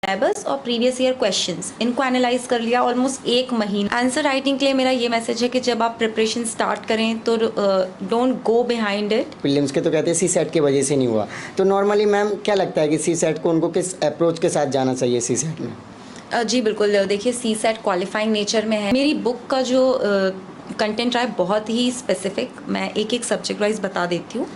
Syllabus और previous year questions इनको analyse कर लिया ऑलमोस्ट एक महीना। आंसर राइटिंग के लिए मेरा ये मैसेज है कि जब आप प्रिपरेशन स्टार्ट करें तो don't go behind it. Prelims के तो कहते हैं सी सेट की वजह से नहीं हुआ, तो नॉर्मली मैम क्या लगता है कि सी सेट को उनको किस अप्रोच के साथ जाना चाहिए सी सेट में? जी बिल्कुल, देखिए सी सेट क्वालिफाइंग नेचर में है। मेरी बुक का जो कंटेंट रहा है बहुत ही स्पेसिफिक, मैं एक एक सब्जेक्ट वाइज बता देती हूँ।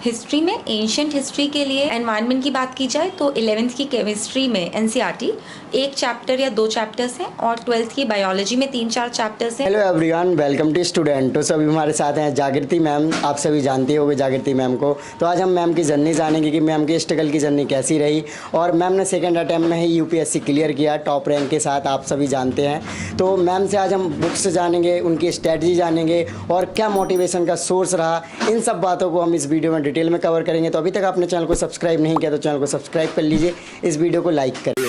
हिस्ट्री में एंशिएंट हिस्ट्री के लिए एनवायरनमेंट की बात की जाए तो 11th की केमिस्ट्री में एनसीईआरटी एक चैप्टर या 2 चैप्टर्स हैं और 12th की बायोलॉजी में 3-4 चैप्टर्स हैं। Hello everyone, welcome to student. तो सभी हमारे साथ हैं जागृति मैम। आप सभी जानते होंगे जागृति मैम को। तो आज हम मैम की जर्नी जानेंगे कि मैम की स्ट्रगल की जर्नी कैसी रही, और मैम ने सेकंड अटैम्प्ट में ही यूपीएससी क्लियर किया टॉप रैंक के साथ, आप सभी जानते हैं। तो मैम से आज हम बुक्स जानेंगे, उनकी स्ट्रेटजी जानेंगे और क्या मोटिवेशन का सोर्स रहा, इन सब बातों को हम इस वीडियो में डिटेल में कवर करेंगे। तो अभी तक आपने चैनल को सब्सक्राइब नहीं किया तो चैनल को सब्सक्राइब कर लीजिए, इस वीडियो को लाइक करिए।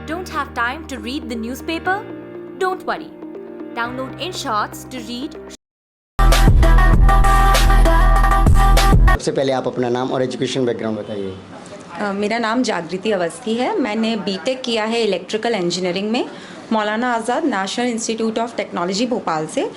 Don't have time to read the newspaper? Don't worry. Download InShots to read. सबसे पहले आप अपना नाम और एजुकेशन बैकग्राउंड बताइए। मेरा नाम जागृति अवस्थी है। मैंने बीटेक किया है इलेक्ट्रिकल इंजीनियरिंग में Maulana Azad national institute of technology Bhopal से।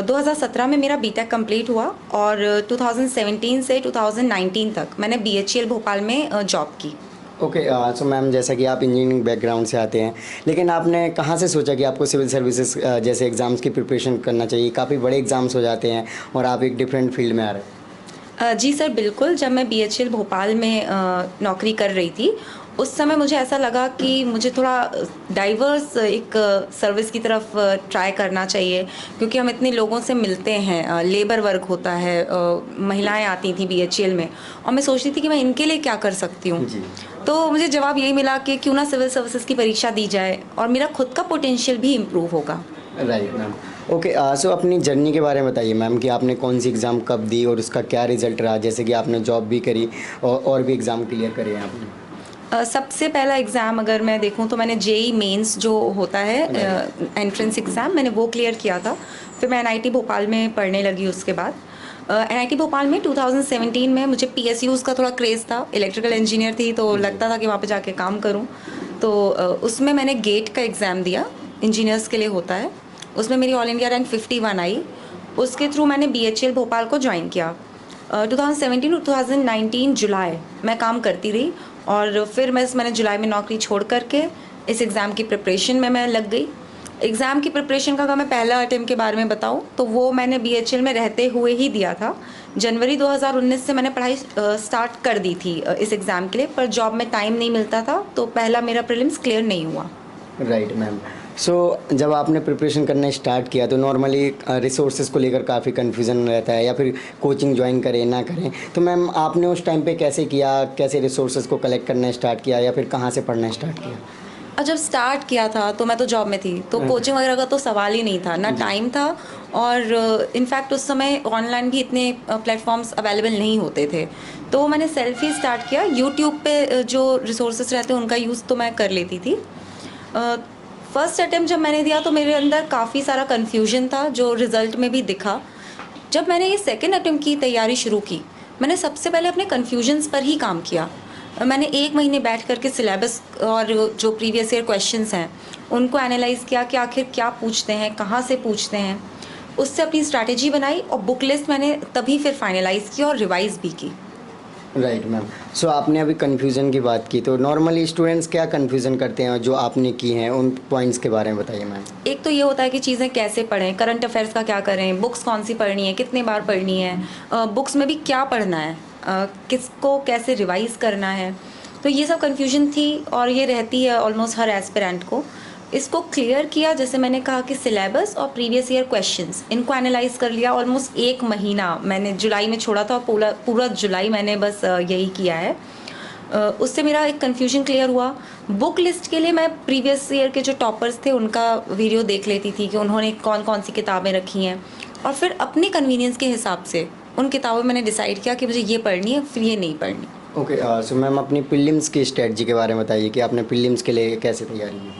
2017 में मेरा बीटेक कंप्लीट हुआ और 2017 से 2019 तक मैंने बीएचईएल भोपाल में जॉब की। ओके, सो मैम जैसा कि आप इंजीनियरिंग बैकग्राउंड से आते हैं, लेकिन आपने कहाँ से सोचा कि आपको सिविल सर्विसेज जैसे एग्ज़ाम्स की प्रिपरेशन करना चाहिए? काफ़ी बड़े एग्ज़ाम्स हो जाते हैं और आप एक डिफरेंट फील्ड में आ रहे हैं। जी सर बिल्कुल, जब मैं बीएचईएल भोपाल में नौकरी कर रही थी उस समय मुझे ऐसा लगा कि मुझे थोड़ा डाइवर्स एक सर्विस की तरफ ट्राई करना चाहिए, क्योंकि हम इतने लोगों से मिलते हैं, लेबर वर्क होता है, महिलाएं आती थी बीएचईएल में, और मैं सोचती थी कि मैं इनके लिए क्या कर सकती हूँ। तो मुझे जवाब यही मिला कि क्यों ना सिविल सर्विसेज की परीक्षा दी जाए और मेरा खुद का पोटेंशियल भी इम्प्रूव होगा। Right ma'am. ओके, सो अपनी जर्नी के बारे में बताइए मैम कि आपने कौन सी एग्ज़ाम कब दी और उसका क्या रिजल्ट रहा, जैसे कि आपने जॉब भी करी और भी एग्ज़ाम क्लियर करे हैं आपने। सबसे पहला एग्ज़ाम अगर मैं देखूं तो मैंने जेई मेंस जो होता है एंट्रेंस एग्ज़ाम, मैंने वो क्लियर किया था। फिर मैं एनआईटी भोपाल में पढ़ने लगी। उसके बाद एनआईटी भोपाल में 2017 में मुझे पीएसयूज़ का थोड़ा क्रेज़ था, इलेक्ट्रिकल इंजीनियर थी तो लगता था कि वहाँ पे जाके काम करूँ। तो उसमें मैंने गेट का एग्ज़ाम दिया, इंजीनियर्स के लिए होता है, उसमें मेरी ऑल इंडिया रैंक 51 आई। उसके थ्रू मैंने बीएचईएल भोपाल को ज्वाइन किया। 2017 और 2019 जुलाई मैं काम करती रही और फिर मैंने जुलाई में नौकरी छोड़ करके इस एग्ज़ाम की प्रिपरेशन में मैं लग गई। एग्ज़ाम की प्रिपरेशन का अगर मैं पहला अटेम्प्ट के बारे में बताऊं तो वो मैंने बीएचईएल में रहते हुए ही दिया था। जनवरी 2019 से मैंने पढ़ाई स्टार्ट कर दी थी इस एग्ज़ाम के लिए, पर जॉब में टाइम नहीं मिलता था तो पहला मेरा प्रीलिम्स क्लियर नहीं हुआ। Right ma'am. सो जब आपने प्रिपरेशन करना स्टार्ट किया तो नॉर्मली रिसोर्सेज को लेकर काफ़ी कन्फ्यूज़न रहता है, या फिर कोचिंग ज्वाइन करें ना करें, तो मैम आपने उस टाइम पे कैसे किया, कैसे रिसोर्सेज को कलेक्ट करना स्टार्ट किया या फिर कहाँ से पढ़ना स्टार्ट किया? और जब स्टार्ट किया था तो मैं तो जॉब में थी, तो कोचिंग वगैरह का तो सवाल ही नहीं था, ना टाइम था, और इनफैक्ट उस समय ऑनलाइन भी इतने प्लेटफॉर्म्स अवेलेबल नहीं होते थे। तो मैंने सेल्फ ही स्टार्ट किया। यूट्यूब पे जो रिसोर्सेज रहते हैं उनका यूज़ तो मैं कर लेती थी। फर्स्ट अटेम्प्ट जब मैंने दिया तो मेरे अंदर काफ़ी सारा कन्फ्यूजन था, जो रिज़ल्ट में भी दिखा। जब मैंने ये सेकंड अटेम्प्ट की तैयारी शुरू की, मैंने सबसे पहले अपने कन्फ्यूजन्स पर ही काम किया। मैंने 1 महीने बैठ करके सिलेबस और जो प्रीवियस ईयर क्वेश्चंस हैं उनको एनालाइज़ किया कि आखिर क्या पूछते हैं, कहाँ से पूछते हैं। उससे अपनी स्ट्रैटेजी बनाई और बुक लिस्ट मैंने तभी फिर फाइनलाइज़ की और रिवाइज़ भी की। Right ma'am. सो आपने अभी कन्फ्यूज़न की बात की, तो नॉर्मली स्टूडेंट्स क्या कन्फ्यूज़न करते हैं जो आपने की हैं, उन पॉइंट्स के बारे में बताइए मैम। एक तो ये होता है कि चीज़ें कैसे पढ़ें, करंट अफेयर्स का क्या करें, बुक्स कौन सी पढ़नी है, कितने बार पढ़नी है, बुक्स में भी क्या पढ़ना है, किसको कैसे रिवाइज़ करना है। तो ये सब कन्फ्यूजन थी और ये रहती है ऑलमोस्ट हर एस्पिरेंट को। इसको क्लियर किया, जैसे मैंने कहा कि सिलेबस और प्रीवियस ईयर क्वेश्चंस इनको एनालाइज कर लिया। ऑलमोस्ट एक महीना मैंने जुलाई में छोड़ा था और पूरा जुलाई मैंने बस यही किया है। उससे मेरा एक कन्फ्यूजन क्लियर हुआ। बुक लिस्ट के लिए मैं प्रीवियस ईयर के जो टॉपर्स थे उनका वीडियो देख लेती थी कि उन्होंने कौन कौन सी किताबें रखी हैं, और फिर अपने कन्वीनियंस के हिसाब से उन किताबों में मैंने डिसाइड किया कि मुझे ये पढ़नी है, फिर ये नहीं पढ़नी। ओके, सो मैम अपनी प्रीलिम्स की स्ट्रेटजी के बारे में बताइए कि आपने प्रीलिम्स के लिए कैसे तैयारी की?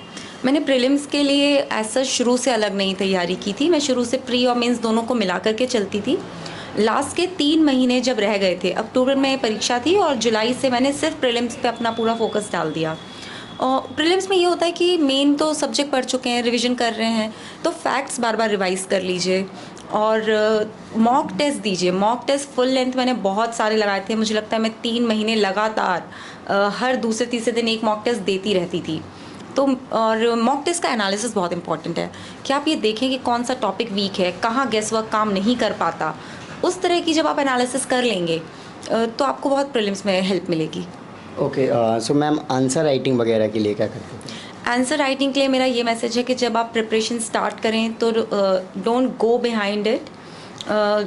मैंने प्रीलिम्स के लिए ऐसा शुरू से अलग नहीं तैयारी की थी। मैं शुरू से प्री और मेंस दोनों को मिला करके चलती थी। लास्ट के 3 महीने जब रह गए थे, अक्टूबर में परीक्षा थी और जुलाई से मैंने सिर्फ प्रीलिम्स पे अपना पूरा फोकस डाल दिया। और प्रीलिम्स में ये होता है कि मेन तो सब्जेक्ट पढ़ चुके हैं, रिवीजन कर रहे हैं, तो फैक्ट्स बार बार रिवाइज़ कर लीजिए और मॉक टेस्ट दीजिए। मॉक टेस्ट फुल लेंथ मैंने बहुत सारे लगाए थे, मुझे लगता है मैं 3 महीने लगातार हर दूसरे तीसरे दिन एक मॉक टेस्ट देती रहती थी। तो और मॉक टेस्ट का एनालिसिस बहुत इंपॉर्टेंट है कि आप ये देखें कि कौन सा टॉपिक वीक है, कहाँ गेस वर्क काम नहीं कर पाता। उस तरह की जब आप एनालिसिस कर लेंगे तो आपको बहुत प्रीलिम्स में हेल्प मिलेगी। Okay, so ma'am answer writing वगैरह के लिए क्या करते थे? आंसर राइटिंग के लिए मेरा ये मैसेज है कि जब आप प्रिपरेशन स्टार्ट करें तो don't go behind it.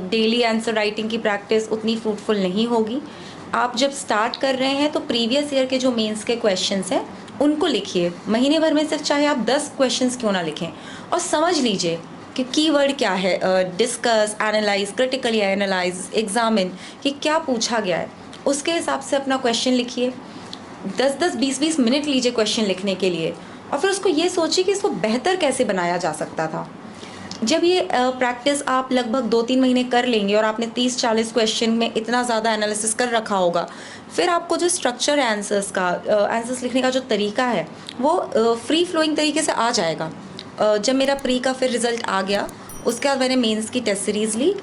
Daily answer writing की प्रैक्टिस उतनी फ्रूटफुल नहीं होगी। आप जब स्टार्ट कर रहे हैं तो प्रीवियस ईयर के जो मेंस के क्वेश्चंस हैं उनको लिखिए। महीने भर में सिर्फ चाहे आप 10 क्वेश्चंस क्यों ना लिखें और समझ लीजिए कि कीवर्ड क्या है, discuss, analyse, critically analyse, examine, कि क्या पूछा गया है, उसके हिसाब से अपना क्वेश्चन लिखिए। 10-10, 20-20 मिनट लीजिए क्वेश्चन लिखने के लिए और फिर उसको ये सोचिए कि इसको बेहतर कैसे बनाया जा सकता था। जब ये प्रैक्टिस आप लगभग 2-3 महीने कर लेंगे और आपने 30-40 क्वेश्चन में इतना ज़्यादा एनालिसिस कर रखा होगा, फिर आपको जो स्ट्रक्चर है आंसर्स लिखने का जो तरीका है वो फ्री फ्लोइंग तरीके से आ जाएगा। जब मेरा प्री का फिर रिज़ल्ट आ गया, उसके बाद मैंने मेंस की टेस्ट सीरीज़ ली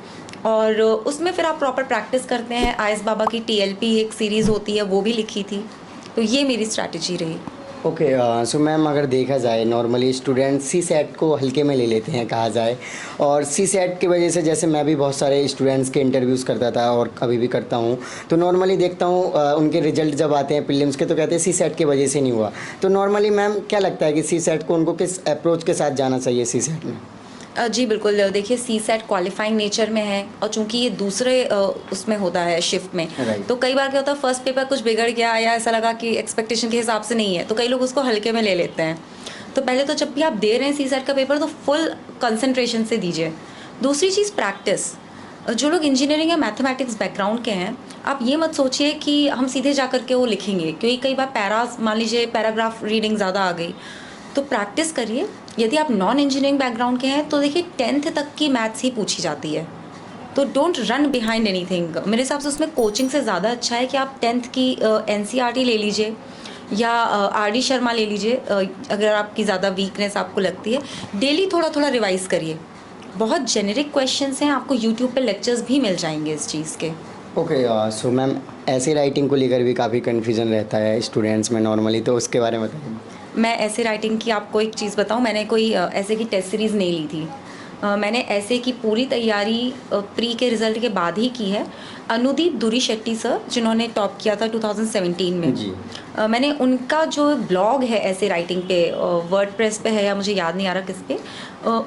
और उसमें फिर आप प्रॉपर प्रैक्टिस करते हैं। आयस बाबा की TLP एक सीरीज़ होती है, वो भी लिखी थी। तो ये मेरी स्ट्रैटेजी रही। ओके, सो मैम अगर देखा जाए नॉर्मली स्टूडेंट CSAT को हल्के में ले लेते हैं कहा जाए, और CSAT की वजह से जैसे मैं भी बहुत सारे स्टूडेंट्स के इंटरव्यूज़ करता था और अभी भी करता हूँ, तो नॉर्मली देखता हूँ उनके रिजल्ट जब आते हैं प्रीलिम्स के तो कहते हैं CSAT की वजह से नहीं हुआ। तो नॉर्मली मैम क्या लगता है कि CSAT को उनको किस अप्रोच के साथ जाना चाहिए CSAT में? जी बिल्कुल, देखिए CSAT क्वालिफाइंग नेचर में है और चूंकि ये दूसरे उसमें होता है शिफ्ट में, तो कई बार क्या होता है फर्स्ट पेपर कुछ बिगड़ गया या ऐसा लगा कि एक्सपेक्टेशन के हिसाब से नहीं है, तो कई लोग उसको हल्के में ले लेते हैं। तो पहले तो जब भी आप दे रहे हैं CSAT का पेपर तो फुल कंसंट्रेशन से दीजिए। दूसरी चीज़ प्रैक्टिस। जो लोग इंजीनियरिंग या मैथमेटिक्स बैकग्राउंड के हैं, आप ये मत सोचिए कि हम सीधे जा कर के वो लिखेंगे, क्योंकि कई बार मान लीजिए पैराग्राफ रीडिंग ज़्यादा आ गई, तो प्रैक्टिस करिए। यदि आप नॉन इंजीनियरिंग बैकग्राउंड के हैं तो देखिए 10th तक की मैथ्स ही पूछी जाती है, तो डोंट रन बिहाइंड एनीथिंग। मेरे हिसाब से उसमें कोचिंग से ज़्यादा अच्छा है कि आप 10th की NCERT ले लीजिए या RD शर्मा ले लीजिए। अगर आपकी ज़्यादा वीकनेस आपको लगती है, डेली थोड़ा थोड़ा रिवाइज़ करिए। बहुत जेनेरिक क्वेश्चंस हैं, आपको यूट्यूब पे लेक्चर्स भी मिल जाएंगे इस चीज़ के। ओके, सो मैम ऐसे राइटिंग को लेकर भी काफ़ी कन्फ्यूज़न रहता है स्टूडेंट्स में नॉर्मली, तो उसके बारे में बताइए। मैं ऐसे राइटिंग की आपको एक चीज़ बताऊं, मैंने कोई ऐसे की टेस्ट सीरीज़ नहीं ली थी। मैंने ऐसे की पूरी तैयारी प्री के रिज़ल्ट के बाद ही की है। अनुदीप दुरी शेट्टी सर, जिन्होंने टॉप किया था 2017 में जी। मैंने उनका जो ब्लॉग है ऐसे राइटिंग पे, वर्डप्रेस पे है या मुझे याद नहीं आ रहा किस पे,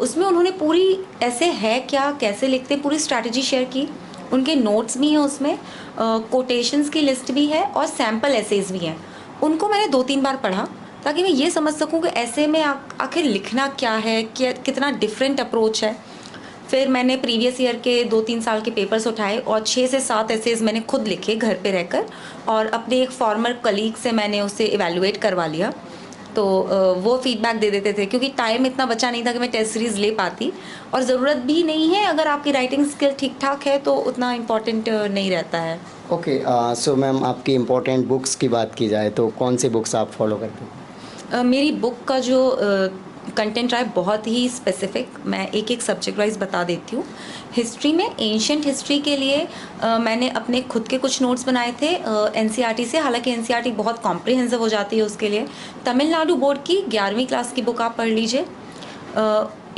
उसमें उन्होंने पूरी ऐसे है क्या, कैसे लिखते, पूरी स्ट्रैटेजी शेयर की। उनके नोट्स भी हैं उसमें, कोटेशंस की लिस्ट भी है और सैम्पल एसेज भी हैं। उनको मैंने 2-3 बार पढ़ा ताकि मैं ये समझ सकूं कि ऐसे में आखिर लिखना क्या है, कितना डिफरेंट अप्रोच है। फिर मैंने प्रीवियस ईयर के 2-3 साल के पेपर्स उठाए और 6 से 7 एसेज मैंने खुद लिखे घर पे रहकर, और अपने एक फॉर्मर कलीग से मैंने उसे इवैल्यूएट करवा लिया। तो वो फीडबैक दे देते थे, क्योंकि टाइम इतना बचा नहीं था कि मैं टेस्ट सीरीज़ ले पाती, और ज़रूरत भी नहीं है। अगर आपकी राइटिंग स्किल ठीक ठाक है तो उतना इम्पॉर्टेंट नहीं रहता है। ओके, सो मैम आपकी इम्पोर्टेंट बुक्स की बात की जाए तो कौन सी बुक्स आप फॉलो करते हैं? मेरी बुक का जो कंटेंट रहा है बहुत ही स्पेसिफिक, मैं एक एक सब्जेक्ट वाइज बता देती हूँ। हिस्ट्री में एंशिएंट हिस्ट्री के लिए मैंने अपने खुद के कुछ नोट्स बनाए थे NCERT से, हालांकि NCERT बहुत कॉम्प्रिहेंसिव हो जाती है उसके लिए। तमिलनाडु बोर्ड की 11वीं क्लास की बुक आप पढ़ लीजिए।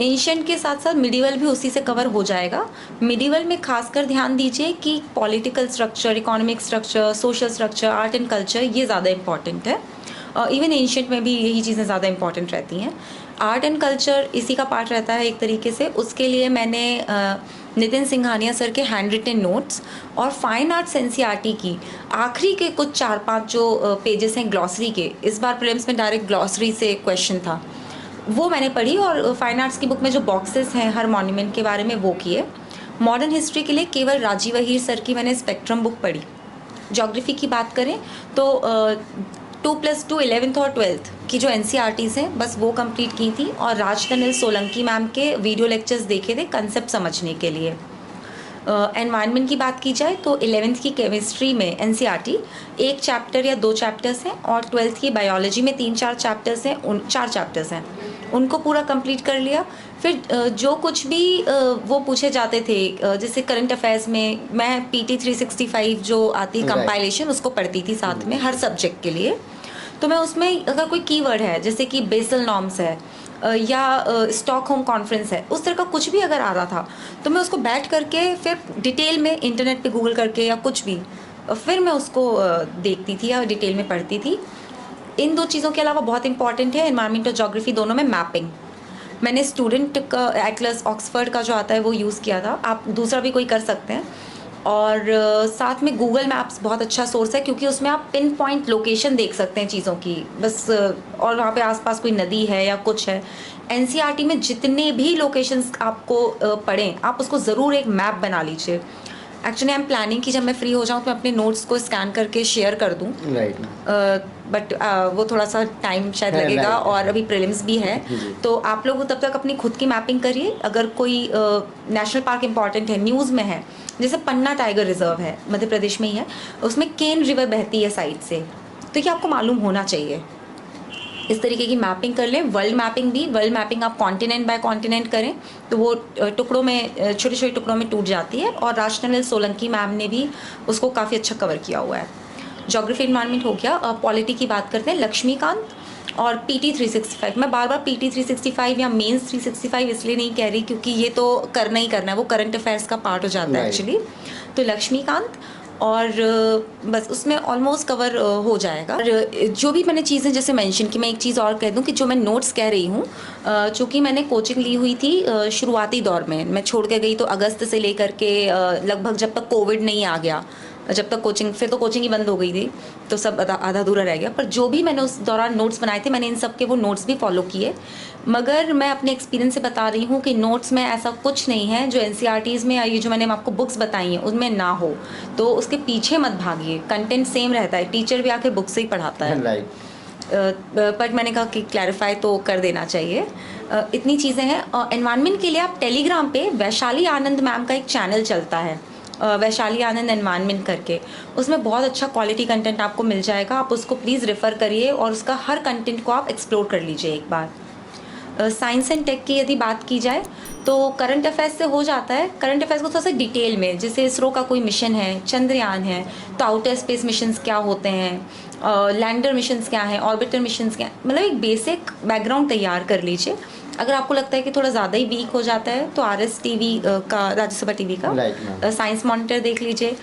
एंशिएंट के साथ साथ मिडिवल भी उसी से कवर हो जाएगा। मिडिवल में खासकर ध्यान दीजिए कि political structure, economic structure, social structure, art and culture, ये ज़्यादा इंपॉर्टेंट है। इवन एंशिएंट में भी यही चीज़ें ज़्यादा इंपॉर्टेंट रहती हैं। आर्ट एंड कल्चर इसी का पार्ट रहता है एक तरीके से। उसके लिए मैंने नितिन सिंघानिया सर के हैंड रिटन नोट्स और फाइन आर्ट्स NCERT की आखिरी के कुछ 4-5 जो पेजेस हैं ग्लॉसरी के, इस बार प्रीलिम्स में डायरेक्ट ग्लॉसरी से क्वेश्चन था, वो मैंने पढ़ी। और फाइन आर्ट्स की बुक में जो बॉक्सेस हैं हर मॉन्यूमेंट के बारे में वो किए। मॉडर्न हिस्ट्री के लिए केवल राजीव अहीर सर की मैंने स्पेक्ट्रम बुक पढ़ी। ज्योग्राफी की बात करें तो 2+2 11th और 12th की जो NCERTs हैं बस वो कंप्लीट की थी, और राजतनिल सोलंकी मैम के वीडियो लेक्चर्स देखे थे कंसेप्ट समझने के लिए। एनवायरनमेंट की बात की जाए तो 11th की केमिस्ट्री में एनसीईआरटी 1 चैप्टर या 2 चैप्टर्स हैं, और 12th की बायोलॉजी में 3-4 चैप्टर्स हैं, 4 चैप्टर्स हैं, उनको पूरा कंप्लीट कर लिया। फिर जो कुछ भी वो पूछे जाते थे, जैसे करंट अफेयर्स में मैं पीटी 365 जो आती है कंपाइलेशन, उसको पढ़ती थी साथ में हर सब्जेक्ट के लिए। तो मैं उसमें अगर कोई कीवर्ड है जैसे कि बेसल नॉर्म्स है या स्टॉकहोम कॉन्फ्रेंस है, उस तरह का कुछ भी अगर आ रहा था तो मैं उसको बैठ करके फिर डिटेल में इंटरनेट पे गूगल करके या कुछ भी फिर मैं उसको देखती थी या डिटेल में पढ़ती थी। इन 2 चीज़ों के अलावा बहुत इंपॉर्टेंट है एनवायरनमेंट और ज्योग्राफी दोनों में मैपिंग। मैंने स्टूडेंट का एटलस ऑक्सफर्ड का जो आता है वो यूज़ किया था, आप दूसरा भी कोई कर सकते हैं। और साथ में गूगल मैप्स बहुत अच्छा सोर्स है, क्योंकि उसमें आप पिन पॉइंट लोकेशन देख सकते हैं चीज़ों की बस, और वहाँ पे आसपास कोई नदी है या कुछ है। एनसीईआरटी में जितने भी लोकेशंस आपको पढ़ें, आप उसको ज़रूर एक मैप बना लीजिए। एक्चुअली आई एम प्लानिंग कि जब मैं फ्री हो जाऊँ तो मैं अपने नोट्स को स्कैन करके शेयर कर दूँ, बट वो थोड़ा सा टाइम शायद लगेगा और अभी प्रीलिम्स भी है, तो आप लोग तब तक अपनी खुद की मैपिंग करिए। अगर कोई नेशनल पार्क इंपॉर्टेंट है, न्यूज़ में है, जैसे पन्ना टाइगर रिजर्व है, मध्य प्रदेश में ही है, उसमें केन रिवर बहती है साइड से, तो ये आपको मालूम होना चाहिए। इस तरीके की मैपिंग कर लें। वर्ल्ड मैपिंग आप कॉन्टिनेंट बाय कॉन्टिनेंट करें तो वो टुकड़ों में, छोटे छोटे टुकड़ों में टूट जाती है, और राजनल सोलंकी मैम ने भी उसको काफ़ी अच्छा कवर किया हुआ है। ज्योग्राफी एनवायरनमेंट हो गया। पॉलिटी की बात करते हैं, लक्ष्मीकांत और पीटी 365। मैं बार बार पीटी 365 या मेंस 365 इसलिए नहीं कह रही क्योंकि ये तो करना ही करना है, वो करंट अफेयर्स का पार्ट हो जाता है एक्चुअली। तो लक्ष्मीकांत और बस उसमें ऑलमोस्ट कवर हो जाएगा। और जो भी मैंने चीज़ें जैसे मेंशन की, मैं एक चीज़ और कह दूं कि जो मैं नोट्स कह रही हूँ, चूँकि मैंने कोचिंग ली हुई थी शुरुआती दौर में, मैं छोड़ के गई तो अगस्त से लेकर के लगभग जब तक कोविड नहीं आ गया, जब तक कोचिंग, फिर तो कोचिंग ही बंद हो गई थी, तो सब आधा अधूरा रह गया। पर जो भी मैंने उस दौरान नोट्स बनाए थे, मैंने इन सब के वो नोट्स भी फॉलो किए। मगर मैं अपने एक्सपीरियंस से बता रही हूँ कि नोट्स में ऐसा कुछ नहीं है जो एनसीईआरटीज़ में या ये जो मैंने आपको बुक्स बताई हैं उनमें ना हो, तो उसके पीछे मत भागिए। कंटेंट सेम रहता है, टीचर भी आखिर बुक से ही पढ़ाता है। बट मैंने कहा कि क्लैरिफाई तो कर देना चाहिए। इतनी चीज़ें हैं। एनवायरनमेंट के लिए आप टेलीग्राम पे वैशाली आनंद मैम का एक चैनल चलता है, वैशाली आनंद एनवायरनमेंट करके, उसमें बहुत अच्छा क्वालिटी कंटेंट आपको मिल जाएगा। आप उसको प्लीज़ रेफ़र करिए और उसका हर कंटेंट को आप एक्सप्लोर कर लीजिए एक बार। साइंस एंड टेक की यदि बात की जाए तो करंट अफेयर्स से हो जाता है। करंट अफेयर्स को थोड़ा सा डिटेल में, जैसे इसरो का कोई मिशन है, चंद्रयान है, तो आउटर स्पेस मिशंस क्या होते हैं, लैंडर मिशंस क्या हैं, ऑर्बिटर मिशंस क्या हैं, मतलब एक बेसिक बैकग्राउंड तैयार कर लीजिए। अगर आपको लगता है कि थोड़ा ज़्यादा ही वीक हो जाता है तो RS TV का, राज्यसभा TV का साइंस मॉनिटर देख लीजिए।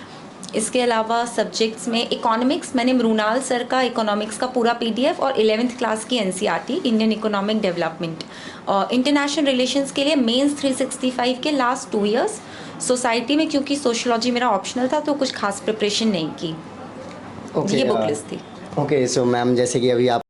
इसके अलावा सब्जेक्ट्स में इकोनॉमिक्स, मैंने मृणाल सर का इकोनॉमिक्स का पूरा PDF और 11th क्लास की NCERT इंडियन इकोनॉमिक डेवलपमेंट, और इंटरनेशनल रिलेशंस के लिए मेंस 365 के लास्ट 2 इयर्स। सोसाइटी में क्योंकि सोशियोलॉजी मेरा ऑप्शनल था तो कुछ खास प्रिपरेशन नहीं की। ये बुक लिस्ट थी। ओके, सो मैम जैसे कि अभी आप